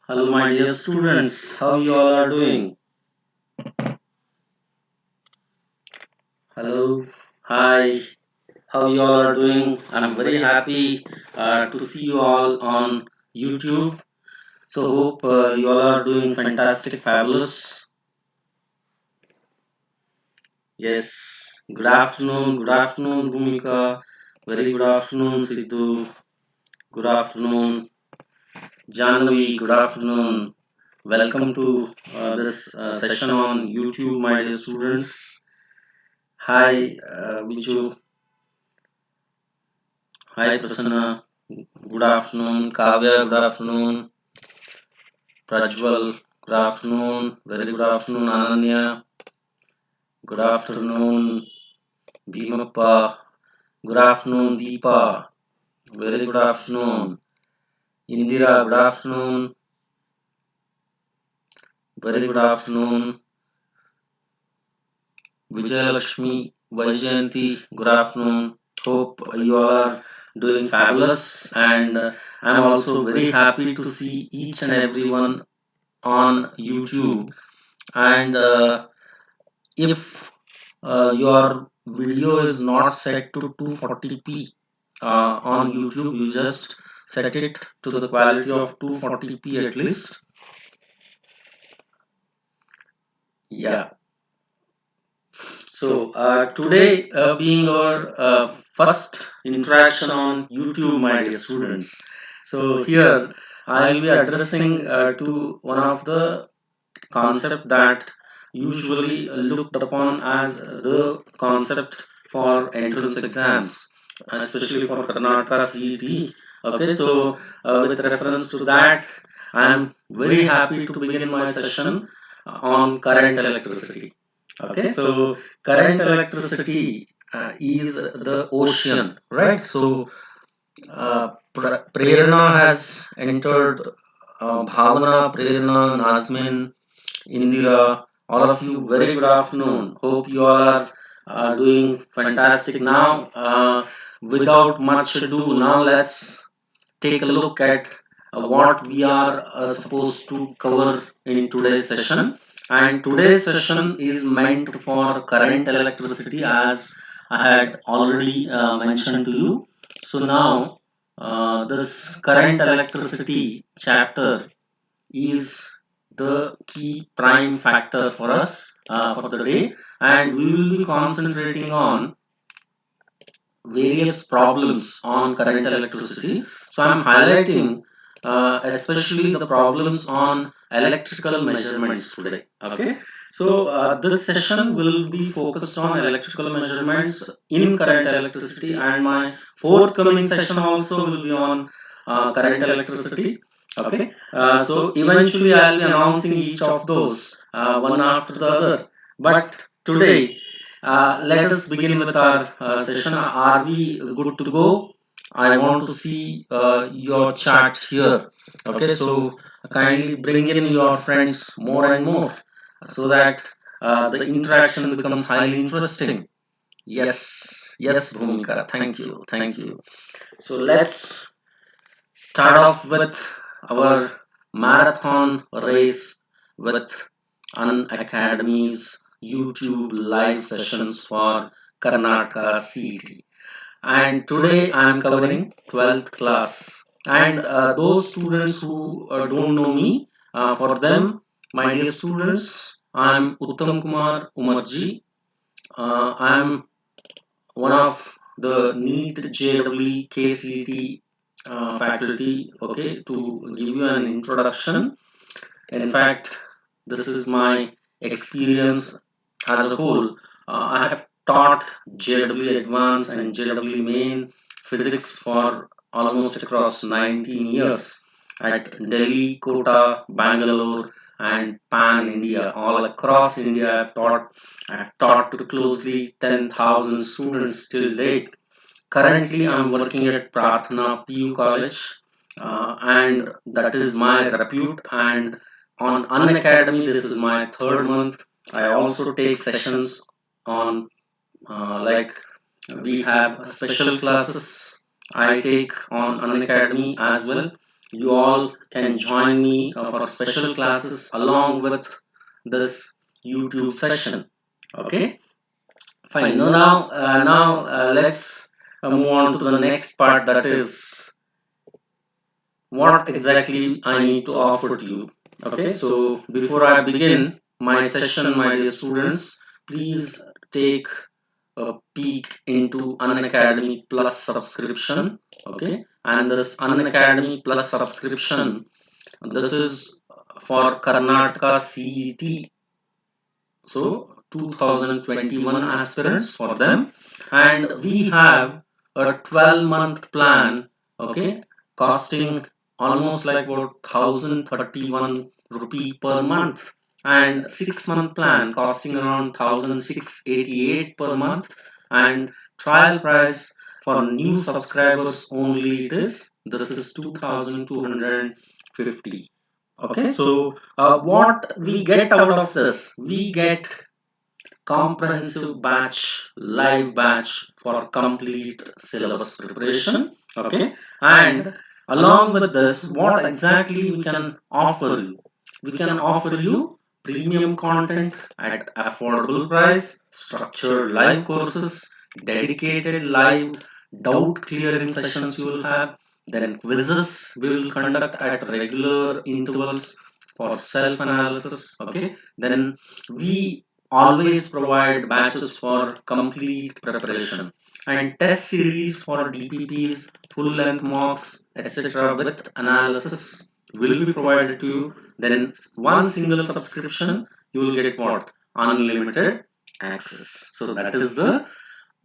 Hello, my dear students. How you all are doing? Hello. Hi. How you all are doing? I'm very happy to see you all on YouTube. So hope you all are doing fantastic, fabulous. Yes. Good afternoon. Good afternoon, Bhumika. Very good afternoon, Sidhu. Good afternoon, Janvi. Good afternoon. Welcome to this session on YouTube, my dear students. Hi, Viju. Hi, Prasanna. Good afternoon. Kavya, good afternoon. Prajwal, good afternoon. Very good afternoon, Ananya. Good afternoon, Bhimappa. Good afternoon, Deepa. Very good afternoon. Indira, good afternoon. Very good afternoon. Vijayalakshmi, Vaijayanti, good afternoon. Hope you all are doing fabulous, and I'm also very happy to see each and everyone on YouTube. And if your video is not set to 240p on YouTube, you just set it to the quality of 240p at least. Yeah. So today being our first interaction on YouTube, my dear students. So here I'll be addressing to one of the concept that usually looked upon as the concept for entrance exams, especially for Karnataka CET. Okay, so with reference to that, I am very happy to begin my session on current electricity. Okay, so current electricity is the ocean, right? So Prerna has entered, Bhavana, Prerna, Nazmin, Indira, all of you, very good afternoon. Hope you all are doing fantastic now. Without much ado, now let's take a look at what we are supposed to cover in today's session. And today's session is meant for current electricity, as I had already mentioned to you. So now, this current electricity chapter is the key prime factor for us for the day, and we will be concentrating on various problems on current electricity. So I'm highlighting especially the problems on electrical measurements today. Okay, so this session will be focused on electrical measurements in current electricity, and my forthcoming session also will be on current electricity. Okay, so eventually I'll be announcing each of those one after the other. But today, let us begin with our session. Are we good to go? I want to see your chat here. Okay, so kindly bring in your friends more and more so that the interaction becomes highly interesting. Yes, yes, Bhumika. Thank you, thank you. So let's start off with our marathon race with Unacademy's YouTube live sessions for Karnataka CET. And today I am covering 12th class. And those students who don't know me, for them, my dear students, I am Uttam Kumar Umarji. I am one of the NEET JEE KCET faculty, okay, to give you an introduction. In fact, this is my experience as a whole. I have taught JEE Advanced and JEE Main physics for almost across 19 years at Delhi, Kota, Bangalore, and Pan India. All across India, I have taught to closely 10,000 students till date. Currently, I'm working at Prarthana PU College, and that is my repute. And on Unacademy, this is my third month. I also take sessions on, like, we have special classes I take on Unacademy as well. you all can join me for special classes along with this YouTube session. Okay, fine. Now let's move on to the next part, that is what exactly I need to offer to you. Okay, so before I begin my session, my dear students, please take a peek into Unacademy Plus subscription. Okay, and this Unacademy Plus subscription, this is for Karnataka CET, so 2021 aspirants for them, and we have a 12-month plan, okay, costing almost like about 1031 rupee per month, and 6-month plan costing around 1688 per month, and trial price for new subscribers only, this is 2250. Okay, so what we get out of this? We get comprehensive batch, live batch for complete syllabus preparation. Okay, and along with this, what exactly we can offer you? We can offer you premium content at affordable price, structured live courses, dedicated live doubt clearing sessions you will have, then quizzes we will conduct at regular intervals for self analysis. Okay, then we always provide batches for complete preparation and test series for DPPs, full length mocks, etc. with analysis will be provided to you. Then one single subscription, you will get what? Unlimited access. So that is the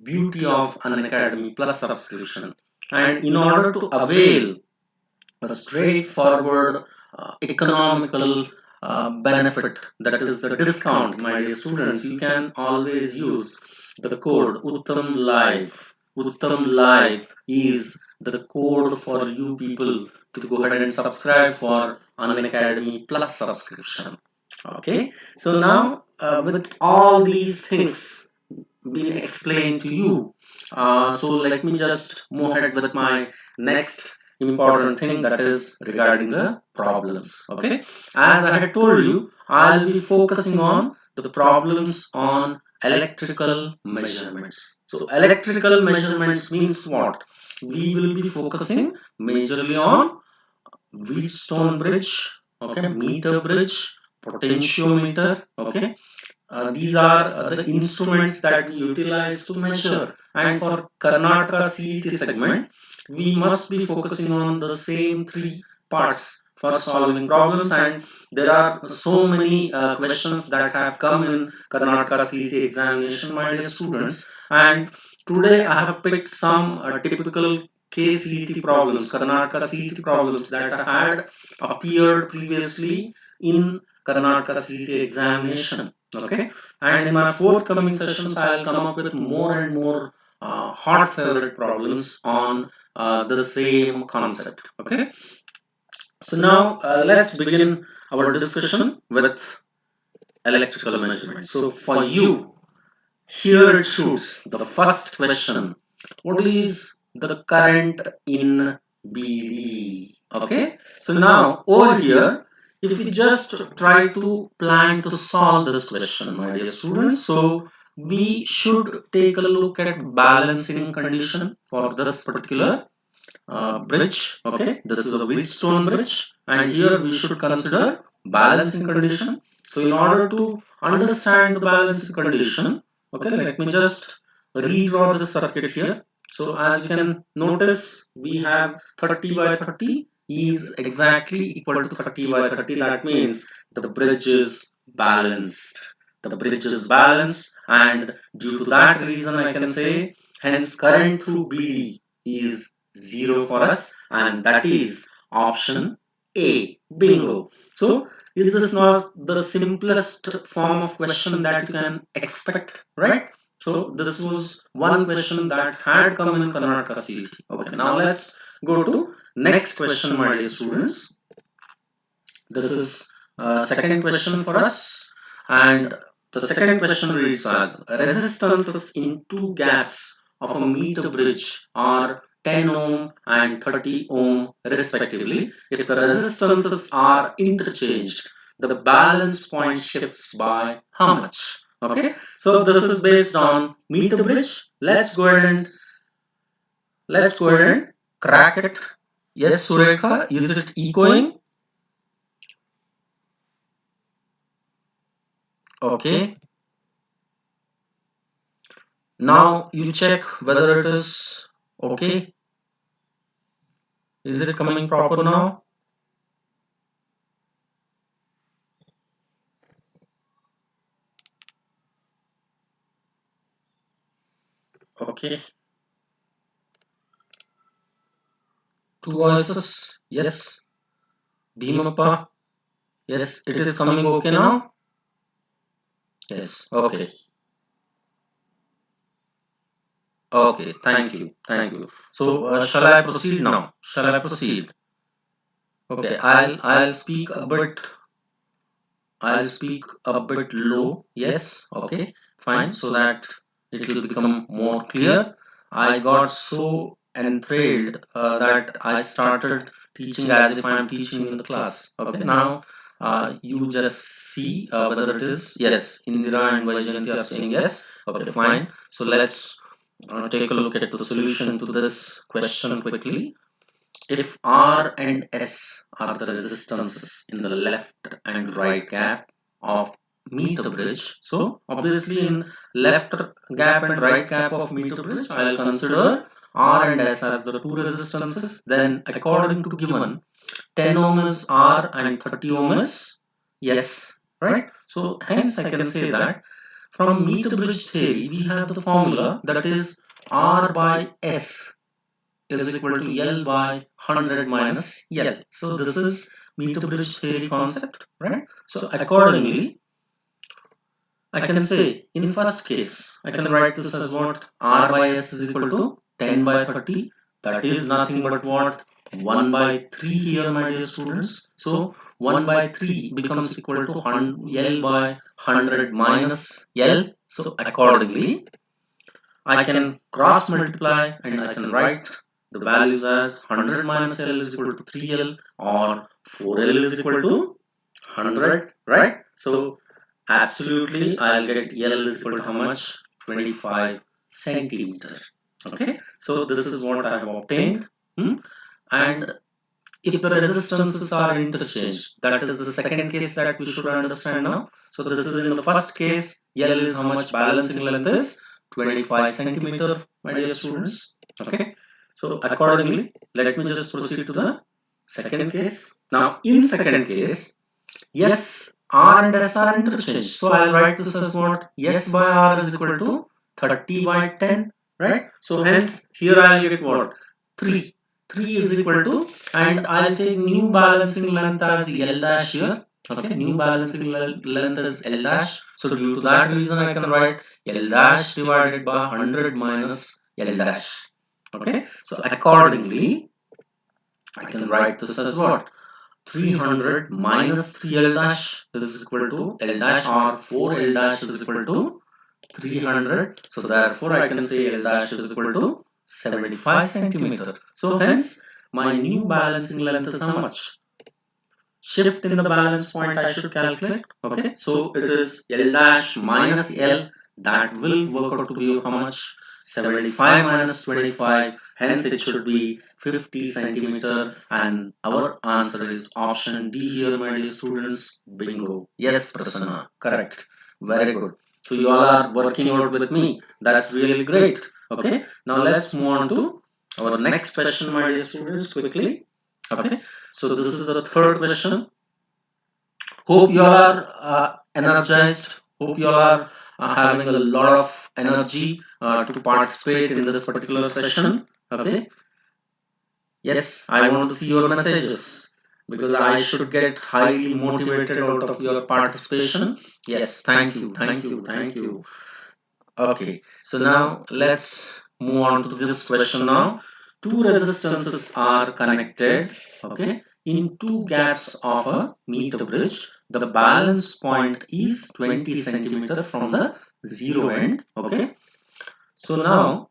beauty of Unacademy Plus subscription. And in order to avail a straightforward, economical benefit, that is the discount, my dear students, you can always use the code UTTAMLIVE. UTTAMLIVE is the code for you people to go ahead and subscribe for Unacademy Plus subscription. Okay, so now with all these things been explained to you, so let me just move ahead with my next important thing, that is regarding the problems. Okay, as I had told you, I'll be focusing on the problems on electrical measurements. So electrical measurements means what? We will be focusing majorly on Wheatstone bridge, okay, meter bridge, potentiometer. Okay, these are the instruments that we utilize to measure. And for Karnataka CET segment, we must be focusing on the same three parts for solving problems. And there are so many questions that have come in Karnataka CET examination, my dear students. And today I have picked some typical KCET problems, Karnataka CET problems that had appeared previously in Karnataka CET examination. Okay, and in my forthcoming sessions, I'll come up with more and more hot favorite problems on the same concept. Okay, so now let's begin our discussion with electrical measurements. So for you, here it shoots the first question: what is the current in BD? Okay, so now over here, if we just try to plan to solve this question, my dear students, so we should take a look at balancing condition for this particular bridge. Okay, this is a Wheatstone bridge, and here we should consider balancing condition. So in order to understand the balancing condition, okay, let me just redraw this circuit here. So as you can notice, we have 30 by 30 is exactly equal to 30 by 30. That means the bridge is balanced. The bridge is balanced, and due to that reason, I can say, hence current through BD is 0 for us, and that is option A. Bingo. So is this not the simplest form of question that you can expect, right? So this was one question that had come in Karnataka CET. Okay, now let's go to next question, my dear students. This is second question for us, and the second question reads as: resistances in two gaps of a meter bridge are 10 ohm and 30 ohm respectively. If the resistances are interchanged, the balance point shifts by how much? Okay, so this is based on meter bridge. Let's go ahead and crack it. Yes, Surekha, is it echoing? Okay. Now you check whether it is okay. Is it coming proper now? Okay. Two voices. Yes. Bhimappa. Yes, it is coming okay now. Yes. Okay. Okay. Thank you. Thank you. So shall I proceed now? Shall I proceed? Okay. I'll speak a bit. I'll speak a bit low. Yes. Okay. Fine. So that it will become more clear. I got so enthralled that I started teaching as if I'm teaching in the class. Okay. Now you just see whether it is. Yes. Indira and Vaijayanti are saying yes. Okay. Fine. So let's take a look at the solution to this question quickly. If R and S are the resistances in the left and right gap of meter bridge, so obviously in left gap and right gap of meter bridge, I'll consider R and S as the two resistances. Then according to given, 10 ohm is R and 30 ohm is S, right? So hence I can say that from meter bridge theory, we have the formula that is R by S is equal to L by 100 minus L. So this is meter bridge theory concept, right? So accordingly, I can say in first case, I can write this as what R by S is equal to 10 by 30. That is nothing but what 1 by 3 here, my dear students. So 1 by 3 becomes equal to L by 100 minus L. So accordingly, I can cross multiply and I can write the values as 100 minus L is equal to 3L or 4L is equal to 100, right? So absolutely I'll get L is equal to how much? 25 centimeter. Okay, so this is what I have obtained. And if the resistances are interchanged, that is the second case that we should understand now. So this is in the first case, L is how much balancing length is 25 centimeter, my dear students. Okay, so accordingly, let me just proceed to the second case. Now in second case, yes, R and S are interchanged. So I'll write this as what? S by R is equal to 30 by 10, right? So hence here I'll get what? 3. 3 is equal to, and I'll take new balancing length as L dash here. Okay, new balancing length is L dash. So due to that reason, I can write L dash divided by 100 minus L dash. Okay, so accordingly, I can write this as what? 300 minus 3L dash is equal to L dash, or 4L dash is equal to 300. So therefore I can say L dash is equal to 75 centimeter. So hence my new balancing length is how much? Shift in the balance point I should calculate. Okay, so it is L dash minus L. That will work out to be how much? 75 minus 25. Hence it should be 50 centimeter. And our answer is option D here, my dear students. Bingo. Yes, Prasanna. Correct. Very good. So you all are working out with me. That's really great. Okay. Now let's move on to our next question, my dear students, quickly. Okay, so this is the third question. Hope you all are energized. Hope you all are having a lot of energy to participate in this particular session. Okay. Yes, I want to see your messages because I should get highly motivated out of your participation. Yes, thank you, thank you, thank you. Okay, so now let's move on to this question now. Two resistances are connected, okay, in two gaps of a meter bridge. The balance point is 20 centimeter from the zero end, okay. So now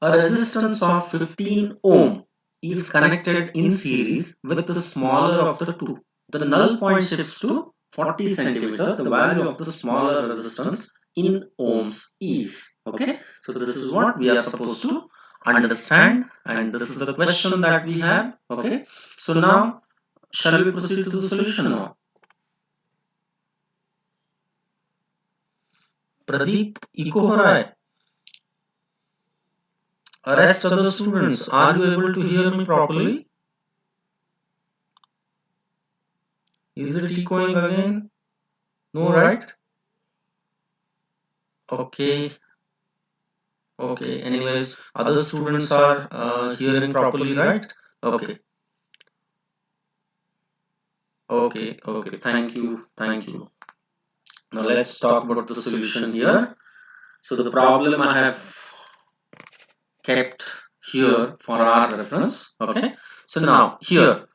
A resistance of 15 ohm is connected in series with the smaller of the two. The null point shifts to 40 centimeter. The value of the smaller resistance in ohms is. Okay. So this is what we are supposed to understand, and this is the question that we have. Okay. So now shall we proceed to the solution now? Pradeep, echo हो रहा है. Rest of the students, are you able to hear me properly? Is it echoing again? No, right? Okay. Okay. Anyways, other students are hearing properly, right? Okay. Okay. Okay. Thank you. Thank you. Now let's talk about the solution here. So the problem I have kept here for our reference. Okay. So now here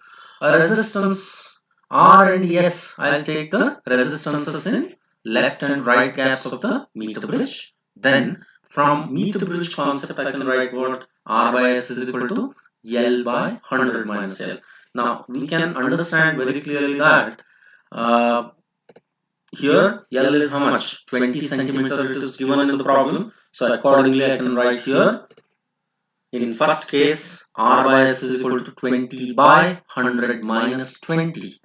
a resistance R and S. I'll take the resistances in left and right gaps of the meter bridge. Then from meter bridge concept I can write what R by S is equal to L by 100 minus L. Now we can understand very clearly that here L is how much? 20 centimeter it is given in the problem. So accordingly I can write here in first case R by S is equal to 20 by 100 minus 20.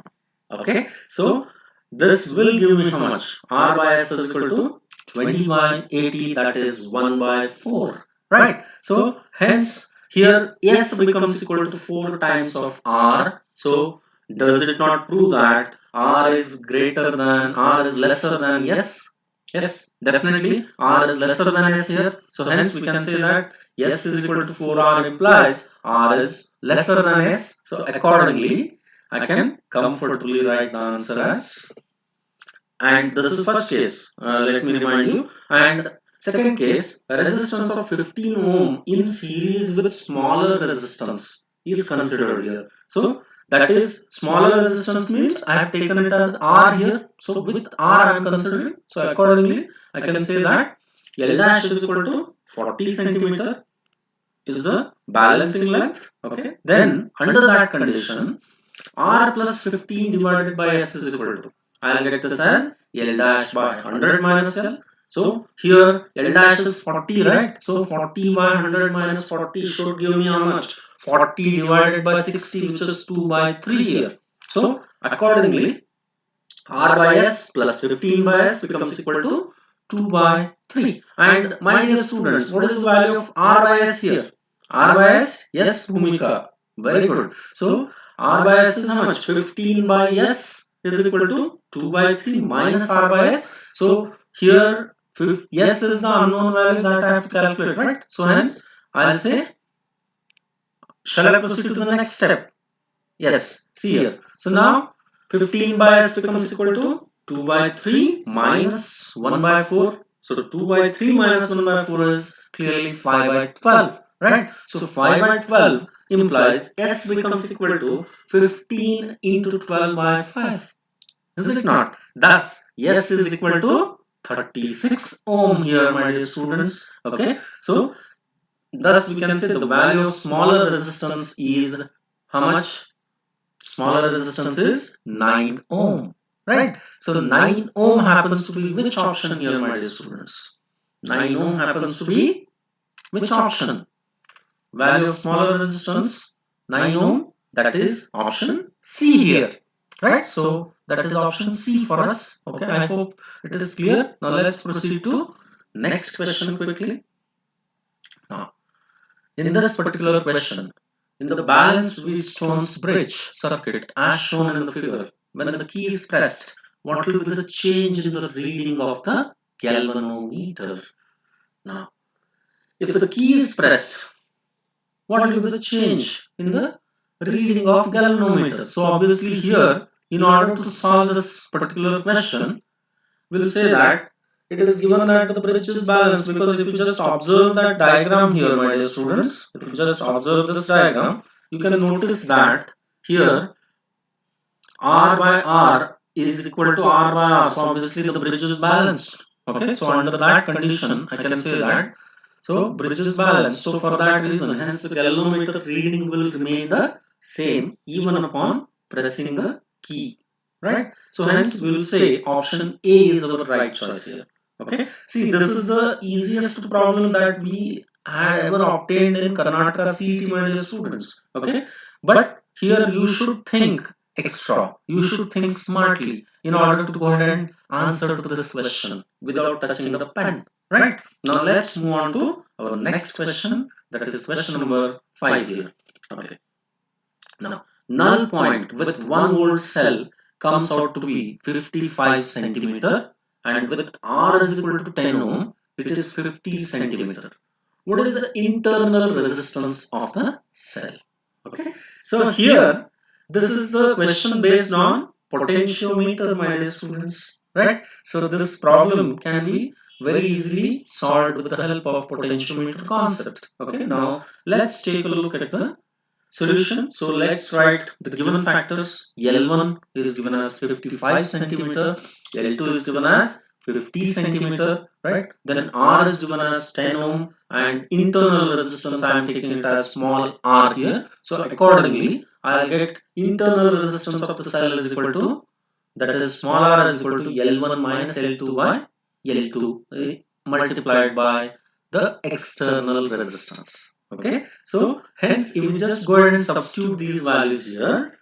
Okay, so this will give me how much? R by S is equal to 20 by 80, that is 1 by 4. Right, so hence here S becomes equal to 4 times of R. So does it not prove that R is greater than, R is lesser than S? Yes, definitely R is lesser than S here. So hence we can say that S is equal to 4R implies R is lesser than S. So accordingly I can comfortably write the answer as, and this is first case, let me remind you, and second case, a resistance of 15 ohm in series with smaller resistance is considered here. So that is smaller resistance means I have taken it as R here. So with R I am considering. So accordingly I can say that L dash is equal to 40 centimeter is the balancing length. Okay. Then under that condition R plus 15 divided by S is equal to, I'll get this as L dash by 100 minus L. So here L dash is 40, right? So 40 by 100 minus 40 should give me how much? 40 divided by 60, which is 2 by 3 here. So accordingly R by S plus 15 by S becomes equal to 2 by 3. And my dear students, what is the value of R by S here? R by S, yes, Bhumika. Very good. So R by S is how much? 15 by S is equal to 2 by 3 minus R by S. So here S is the unknown value that I have to calculate, right? So hence I'll say, shall I proceed to the next step? Yes, see here. So now 15 by S becomes equal to 2 by 3 minus 1 by 4. So 2 by 3 minus 1 by 4 is clearly 5 by 12, right? So 5 by 12 implies S becomes equal to 15 into 12 by 5. Is it not? Thus, S is equal to 36 ohm here, my dear students. Okay, so thus we can say the value of smaller resistance is how much? Smaller resistance is 9 ohm, right? So 9 ohm happens to be which option here, my dear students? 9 ohm happens to be which option? Value of smaller resistance 9 ohm, that is option C here, right? So that is option C for us. Okay, I hope it is clear. Now let's proceed to next question quickly. Now in this particular question, in the balanced Wheatstone's bridge circuit as shown in the figure, when the key is pressed, what will be the change in the reading of the galvanometer? Now, if the key is pressed, what will be the change in the reading of galvanometer? So obviously here, in order to solve this particular question, we'll say that it is given that the bridge is balanced, because if you just observe that diagram here, my dear students, if you just observe this diagram, you can notice that here R by R is equal to R by R. So obviously the bridge is balanced. Okay, so under that condition, I can say that So bridge is balanced. So for that reason, hence the galvanometer reading will remain the same even upon pressing the key. Right? So hence we will say option A is our right choice here. Okay. See, this is the easiest problem that we had ever obtained in Karnataka CET, my dear students. Okay. But here you should think extra. You should think smartly in order to go ahead and answer to this question without touching the pen. Right? Now let's move on to our next question, that is question number 5 here. Okay. Now, null point with 1 volt cell comes out to be 55 centimeter, and with R is equal to 10 ohm, it is 50 centimeter. What is the internal resistance of the cell? Okay. So here, this is the question based on potentiometer, my dear students. Right? So this problem can be very easily solved with the help of potentiometer concept. Okay. Now let's take a look at the solution. So let's write the given factors. L1 is given as 55 centimeter, L2 is given as 50 centimeter, right? Then R is given as 10 ohm, and internal resistance I am taking it as small r here. So accordingly, I'll get internal resistance of the cell is equal to, that is small r is equal to L1 minus L2 by L2 multiplied by the external resistance. Okay, so hence if we just go ahead and substitute these values here,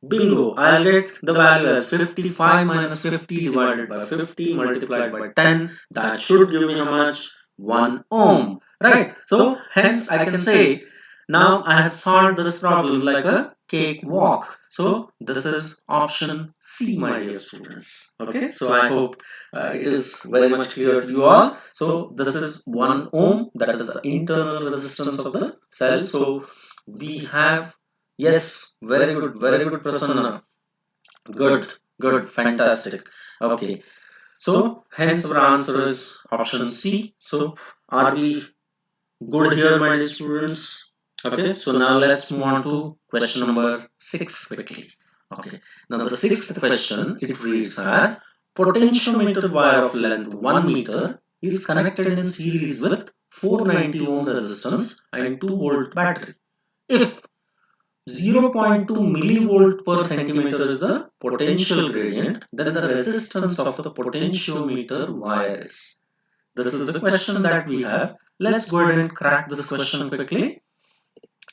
bingo, I'll get the value as 55 minus 50 divided by 50 multiplied by 10. That should give me how much? 1 ohm. Right, so hence I can say now I have solved this problem like a cakewalk. So this is option C, my dear students. Okay, so I hope it is very much clear to you all. So this is 1 ohm, that is the internal resistance of the cell. So we have, yes, very good, Prasanna. Good, fantastic. Okay, so hence our answer is option C. So are we good here, my dear students? Okay, so now let's move on to question number 6 quickly. Okay, now the sixth question, it reads as potentiometer wire of length 1 meter is connected in series with 490 ohm resistance and 2 volt battery. If 0.2 millivolt per centimeter is the potential gradient, then the resistance of the potentiometer wire is. This is the question that we have. Let's go ahead and crack this question quickly.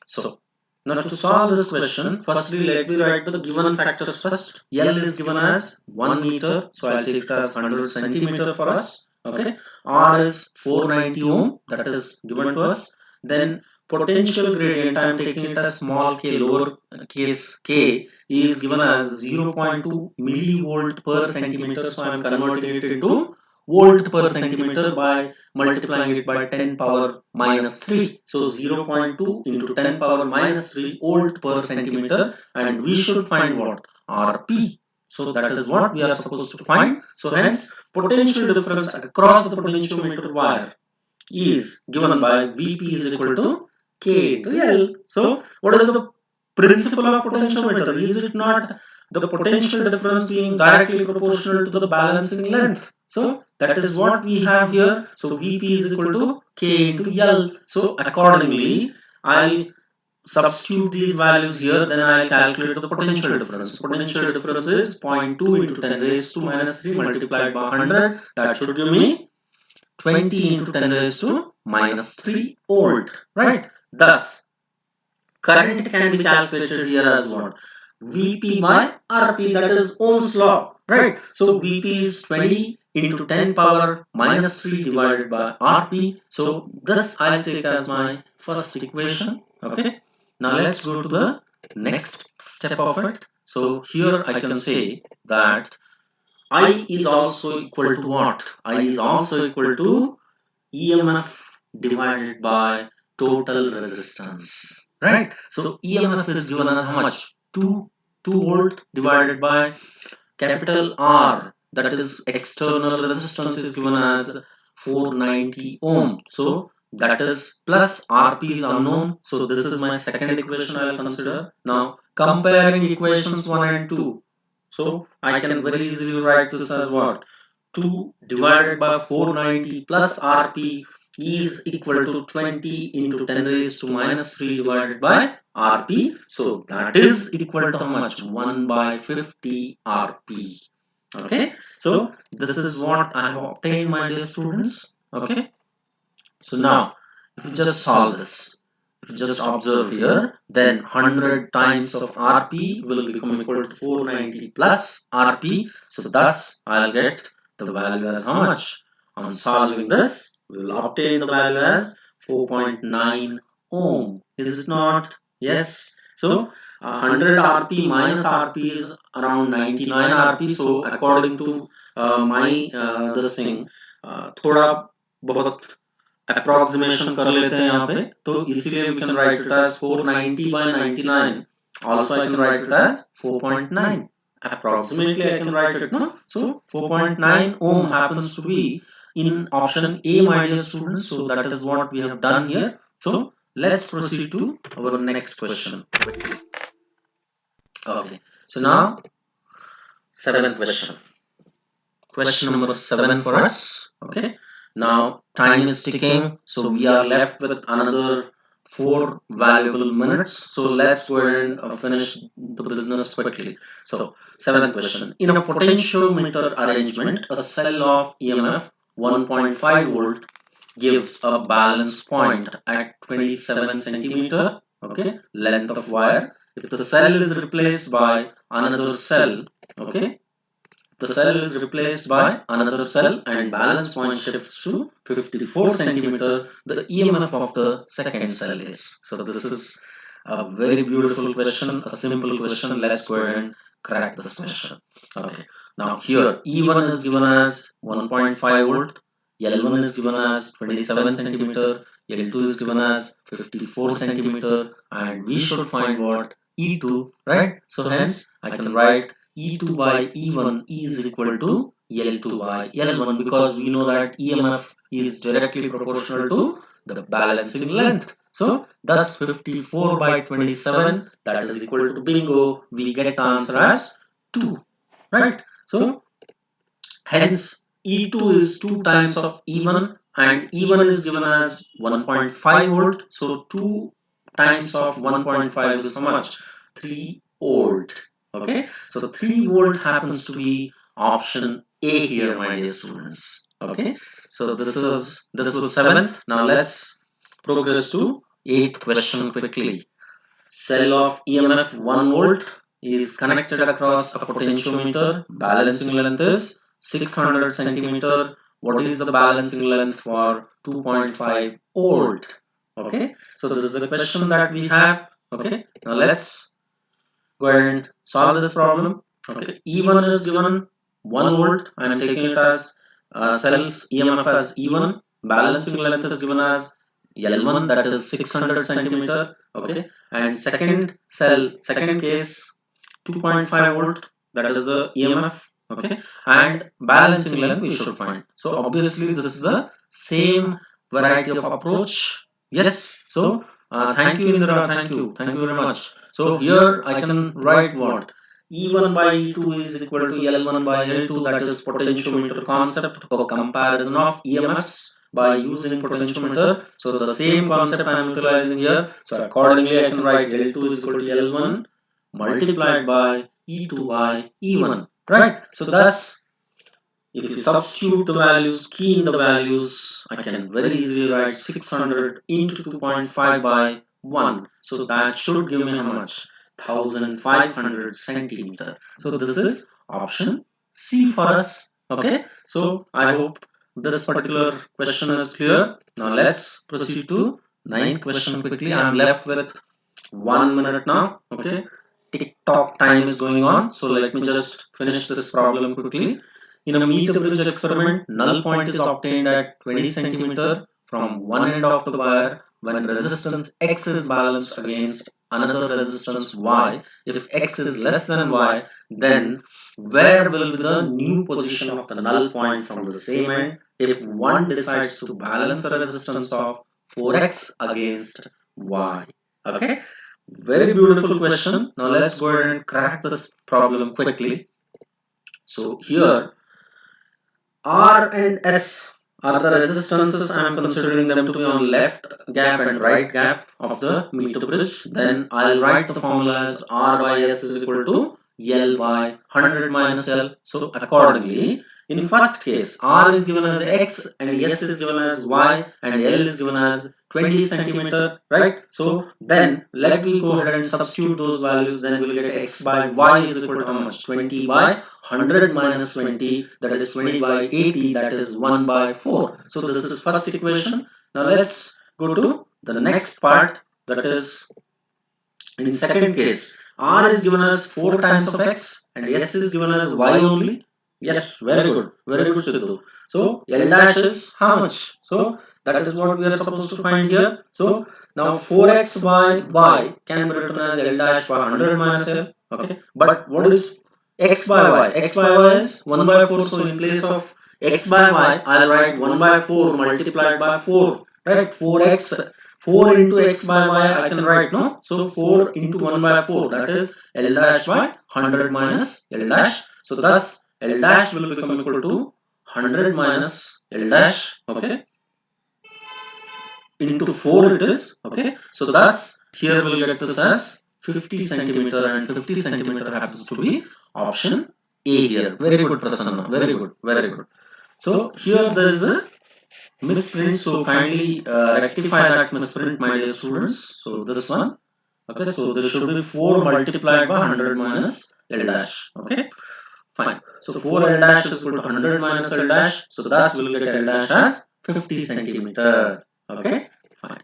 So, now to solve this question, firstly let me write the given factors first. L is given as 1 meter, so I'll take it as 100 centimeter for us. Okay. R is 490 ohm, that is given to us. Then potential gradient, I am taking it as small k, lower case k, is given as 0.2 millivolt per centimeter, so I am converting it into volt per centimeter by multiplying it by 10 power minus 3. So 0.2 into 10 power minus 3 volt per centimeter, and we should find what? Rp. So that is what we are supposed to find. So hence potential difference across the potentiometer wire is given by Vp is equal to K into L. So what is the principle of potentiometer? Is it not the potential difference being directly proportional to the balancing length? So that is what we have here. So Vp is equal to K into L. So accordingly, I'll substitute these values here, then I'll calculate the potential difference. Potential difference is 0.2 into 10 raised to minus 3 multiplied by 100. That should give me 20 into 10 raised to minus 3 volt. Right? Thus, current can be calculated here as what? Vp by Rp, that is Ohm's law, right? So Vp is 20 into 10 power minus 3 divided by Rp. So this I'll take as my first equation. Okay. Now let's go to the next step of it. So here I can say that I is also equal to what? I is also equal to EMF divided by total resistance, right? So EMF is given as how much? 2 volt divided by capital R, that is external resistance, is given as 490 ohm. So that is plus Rp is unknown. So this is my second equation I will consider. Now comparing equations 1 and 2. So I can very easily write this as what? 2 divided by 490 plus Rp is equal to 20 into 10 raised to minus 3 divided by Rp. So that is equal to how much? 1 by 50 Rp. Okay, so this is what I have obtained, my dear students. Okay, so now if you just solve this, if you just observe here, then 100 times of Rp will become equal to 490 plus Rp. So thus I'll get the value as how much? On solving this, we will obtain the value as 4.9 ohm. Is it not? Yes. So 100 Rp minus Rp is around 99 Rp. So according to my this thing, थोड़ा बहुत approximation कर लेते हैं यहाँ पे, तो इसीलिए we can write it as 490 by 99. Also I can write it as 4.9. Approximately I can write it, no? So 4.9 ohm happens to be in option A, my dear students. So that is what we have done here. So let's proceed to our next question quickly. Okay, so now seventh question. Question number 7 for us. Okay, now time is ticking, so we are left with another 4 valuable minutes. So let's go ahead and finish the business quickly. So seventh question. In a potentiometer arrangement, a cell of EMF 1.5 volt gives a balance point at 27 centimeter, okay, length of wire. If the cell is replaced by another cell, okay, the cell is replaced by another cell and balance point shifts to 54 centimeter, the EMF of the second cell is. So this is a very beautiful question, a simple question. Let's go ahead and crack this question. Okay, now here E1 is given as 1.5 volt, L1 is given as 27 centimeter, L2 is given as 54 centimeter, and we should find what? E2, right? So hence I can write E2 by E1 is equal to L2 by L1, because we know that EMF is directly proportional to the balancing length. So thus 54 by 27, that is equal to bingo. We get the answer as 2, right? So hence E2 is 2 times of E1, and E1 is given as 1.5 volt. So 2 times of 1.5 is how much? 3 volt. Okay, so the 3 volt happens to be option A here, my dear students. Okay, so this was 7th. Now let's progress to 8th question quickly. Cell of EMF 1 volt is connected across a potentiometer. Balancing length is 600 centimeter. What is the balancing length for 2.5 volt? Okay, so this is the question that we have. Okay, now let's go ahead and solve this problem. Okay, E1 is given 1 volt. I am taking it as cell's EMF as E1. Balancing length is given as L1, that is 600 centimeter. Okay, and second case 2.5 volt, that is the EMF. Okay, and balancing length we should find. So obviously this is the same variety of approach. Yes, so thank you Indra, thank you very much. So here I can write what? E1 by E2 is equal to L1 by L2, that is potentiometer concept for comparison of EMFs by using potentiometer. So the same concept I am utilizing here. So accordingly I can write L2 is equal to L1 multiplied by E2 by E1, right? So thus if you substitute the values, key in the values, I can very easily write 600 into 2.5 by 1. So that should give me how much? 1500 centimeter. So this is option C for us. Okay, so I hope this particular question is clear. Now let's proceed to 9th question quickly. I am left with 1 minute now. Okay, TikTok time is going on, so let me just finish this problem quickly. In a meter bridge experiment, null point is obtained at 20 centimeter from one end of the wire when resistance X is balanced against another resistance Y. If X is less than Y, then where will be the new position of the null point from the same end if one decides to balance a resistance of 4X against Y? Okay, very beautiful question. Now let's go ahead and crack this problem quickly. So here R and S are the resistances. I am considering them to be on left gap and right gap of the meter bridge. Then I'll write the formula as R by S is equal to L by 100 minus L. So accordingly, in first case, R is given as X and S is given as Y and L is given as 20 centimeter, right? So then let me go ahead and substitute those values. Then we'll get X by Y is equal to how much? 20 by 100 minus 20, that is 20 by 80, that is 1 by 4. So this is first equation. Now let's go to the next part, that is in second case. R is given as 4 times of X and S is given as Y only. Yes, very good, Sidhu. So L dash is how much? So that is what we are supposed to find here. So now 4x by Y can be written as L dash by 100 minus L. Okay, but what is x by y? X by y is 1 by 4. So in place of x by y, I'll write 1 by 4 multiplied by 4. Right? 4x, 4 into x by y, I can write, no? So 4 into 1 by 4, that is L dash by 100 minus L dash. So thus L dash will become equal to 100 minus L dash, okay, into 4 it is, okay. So thus here we'll get this as 50 centimeter, and 50 centimeter happens to be option A here. Very good, Prasanna. Very good. Very good. So here there is a misprint. So kindly rectify that misprint, my dear students. So this one. Okay. So there should be 4 multiplied by 100 minus L dash. Okay. Fine. So 4 L dash is equal to 100 minus L dash. So thus we will get L dash as 50 centimeter. Okay. Fine.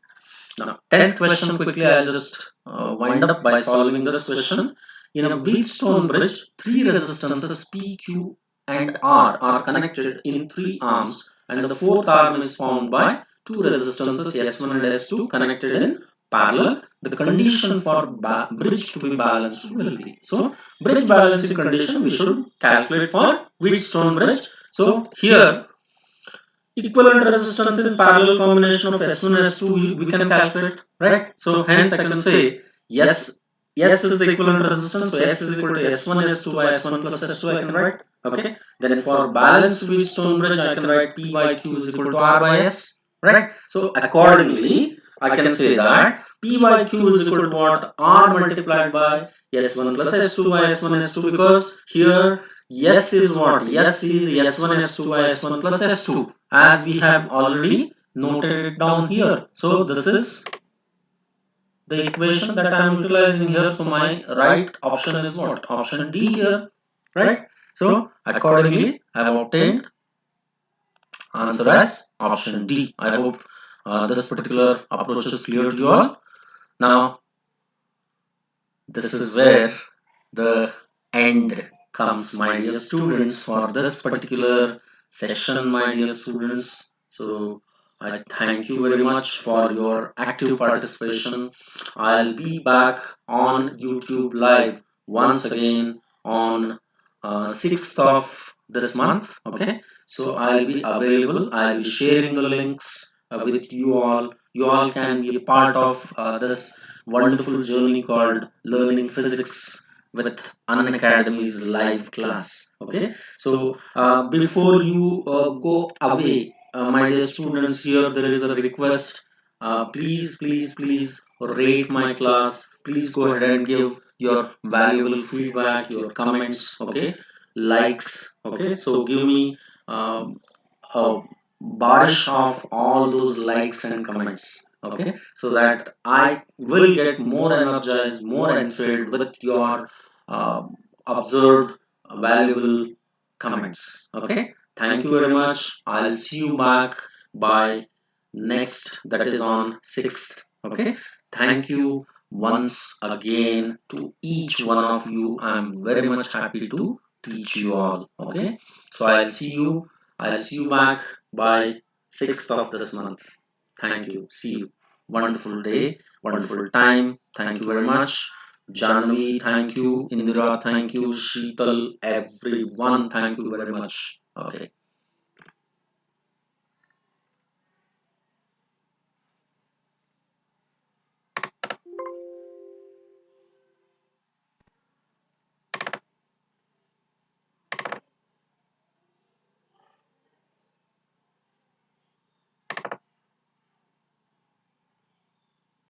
Now, 10th question quickly, I'll just wind up by solving this question. In a Wheatstone bridge, 3 resistances P, Q and R are connected in 3 arms, and the 4th arm is formed by 2 resistances S1 and S2 connected in parallel. The condition for bridge to be balanced will be. So, bridge balancing condition we should calculate for Wheatstone bridge. So, here equivalent resistance in parallel combination of S1 and S2 we can calculate, right? So hence I can say yes, S is the equivalent resistance, so S is equal to S1 S2 by S1 plus S2 I can write. Okay. Then for balanced Wheatstone bridge I can write P by Q is equal to R by S, right? So accordingly I can say that P by Q is equal to what? R multiplied by S1 plus S2 by S1 S2, because here S is what? S is S1 S2 by S1 plus S2, as we have already noted it down here. So this is the equation that I am utilizing here. So my right option is what? Option D here, right? So accordingly I have obtained answer as option D. I hope this particular approach is clear to you all. Now this is where the end comes, my dear students, for this particular session, my dear students. So I thank you very much for your active participation. I'll be back on YouTube live once again on 6th of this month. Okay, so I'll be available. I'll be sharing the links with you all. You all can be a part of this wonderful journey called learning physics with Unacademy's live class. Okay, so before you go away, my dear students, here there is a request. Please rate my class. Please go ahead and give your valuable feedback, your comments, okay, likes. Okay, so give me a barrage of all those likes and comments, okay, so that I will get more energized, more enthralled with your uh, observed valuable comments. Okay, thank you very much. I'll see you back by next, that is on 6th. Okay, thank you once again to each one of you. I'm very much happy to teach you all. Okay, so I'll see you back by 6th of this month. Thank you. See you. Wonderful day, wonderful time. Thank you very much. Janvi, thank you. Indira, thank you. Sheetal, everyone, thank you very much. Okay.